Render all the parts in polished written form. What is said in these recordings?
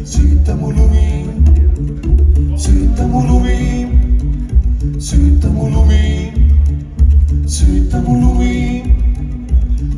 süüta mu lumi, süüta mu lumi, süüta mu lumi, süüta mu lumi.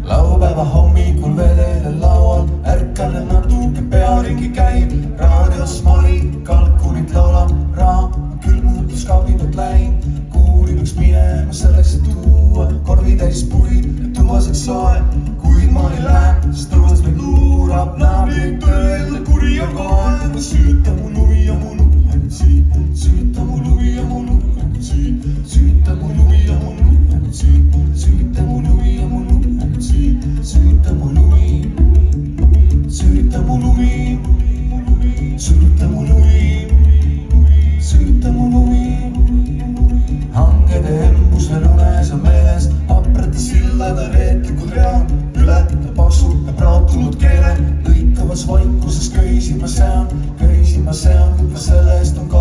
Laupäeva hommikul vedele laual, ärkan ja natuke pearingi käib. Raadios mari, kalkunit laulab, raam külmutus kabinet läin. Kuulin üks minema selleks, et tuua korvi täis puid, et tuvaseks soe. Kuid ma ei lähe, sest õues meid luurab, naabrid tõelda kuri on kohe. Süüta mu lumi ja mu lumi ainult siin, süüta mu lumi ja mu lumi ainult siin, süüta mu lumi ja mu lumi ainult siin, süüta mu lumi ja mu lumi ainult siin, süüta mu lumi, süüta mu lumi, süüta mu lumi, süüta mu lumi. Hangede embus veel unes on meeles, haprate sillade reetlikud read, üle ta paksu ja praatunud keele. Lõikavas vaikuses köisima sean, kuid ka selle eest on ka